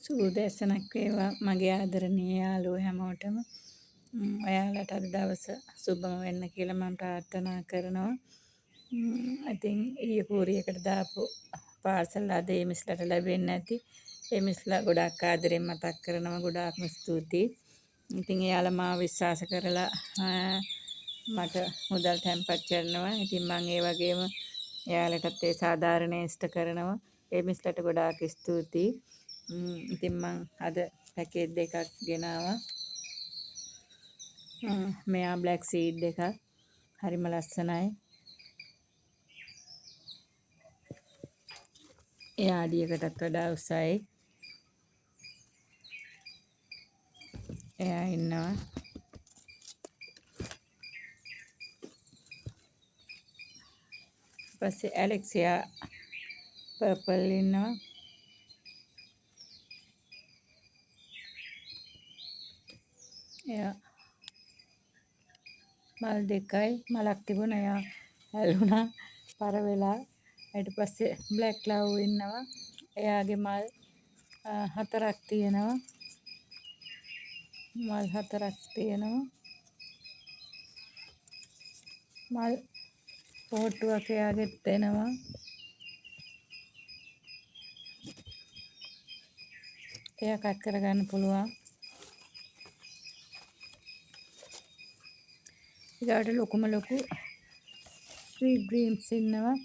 සුබදැසනක් වේවා මගේ ආදරණීය යාළුවෝ හැමෝටම. ඔයාලට අද දවස සුබම වෙන්න කියලා මම ප්‍රාර්ථනා කරනවා. ඉතින් ඊයේ පූරියකට දාපු පාර්සල් අද එමිස්ලට ලැබෙන්නේ නැති. එමිස්ලා ගොඩාක් ආදරෙන් මතක් කරනවා. ගොඩාක්ම ස්තුතියි. ඉතින් එයාලා මාව විශ්වාස කරලා මට මුදල් තැන්පත් කරනවා. ඉතින් මම ඒ වගේම එයාලටත් ඒ සාධාරණය ඉෂ්ට කරනවා. එමිස්ලට ගොඩාක් ස්තුතියි. ඉතින් මං අද පැකේජ් දෙකක් ගෙනාවා. මෙයා බ්ලැක් සීඩ් එකක් හරිම ලස්සනයි. එයා අඩියකටත් වඩා උසයි. එයා ඉන්නවා. ඊපස්සේ ඇලෙක්සියා පර්පල් ඉන්නවා. එයා මල් දෙකයි මලක් තිබුණා. එයා හැලුණා පර වෙලා. ඊට පස්සේ බ්ලැක් ලව් ඉන්නවා. එයාගේ මල් 4ක් තියෙනවා. මල් 4ක් තියෙනවා. මල් පොට්ටුවක් එයාගෙත් එනවා. එයා කට් කරගන්න පුළුවන්. ඊට ලොකුම ලොකු ස්වීට් ඩ්‍රීම්ස් ඉන්නවා.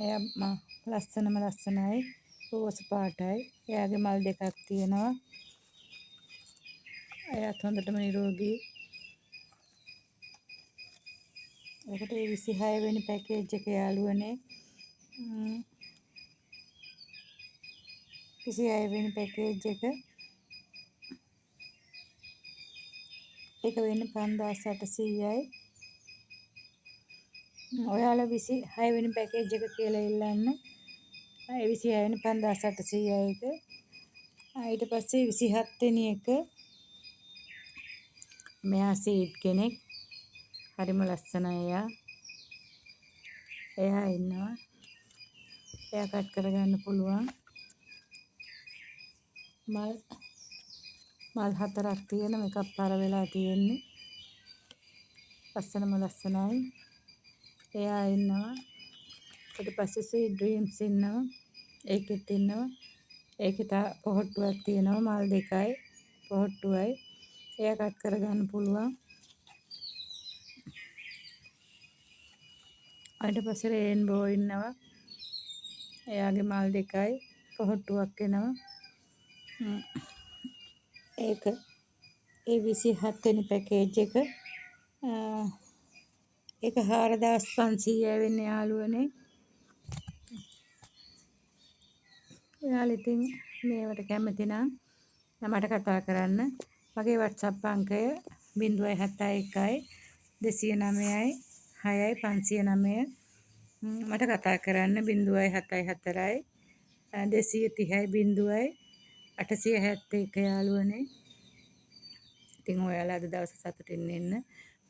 එයා ලස්සනයි. රෝස පාටයි. එයාගේ මල් දෙකක් තියෙනවා. එයාත් හොඳටම නිරෝගී. ඒකට 26 වෙනි පැකේජ් එක යාළුවනේ. 26 වෙනි පැකේජ් එක. ඒක වෙන්නේ 5800යි. ඔයාලා 26 වෙනි පැකේජ් එක කියලා ඉල්ලන්න. 26 වෙනි 5800යි එක. ඊට පස්සේ 27 වෙනි එක මෙයා සීඩ් කෙනෙක්. හරිම ලස්සනයි එයා. එයා ඉන්නවා. එයා කට් කරගන්න පුළුවන්. මල් 4ක් තියෙන එකක් පර වෙලා තියෙන්නේ. ලස්සනයි. එයා ඉන්නවා. ඊට පස්සේ ස්වීට් ඩ්‍රීම්ස් ඉන්නවා. ඒකෙත් ඉන්නවා. ඒකේ පොහොට්ටුවක් තියෙනවා. මල් දෙකයි පොහොට්ටුවයි. එයා කට් කරගන්න පුළුවන්. ඊට පස්සේ රේන්බෝ ඉන්නවා. එයාගේ මල් දෙකයි පොහොට්ටුවක් එනවා. ඒක ඒ 27 වෙනි පැකේජ් එක. ඒක 4500යි වෙන්නේ යාළුවනේ. ඔයාලා ඉතින් මේවට කැමති නම් මට කතා කරන්න. මගේ WhatsApp අංකය 071 209යි 6යි 509. මට කතා කරන්න 074යි 230යි 0යි 871 යාළුවනේ. ඉතින් ඔයාලා අද දවස් සතුටින් ඉන්න.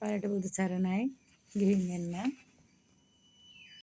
ඔයාලට බුදු සරණයි. ගිහින් එන්න.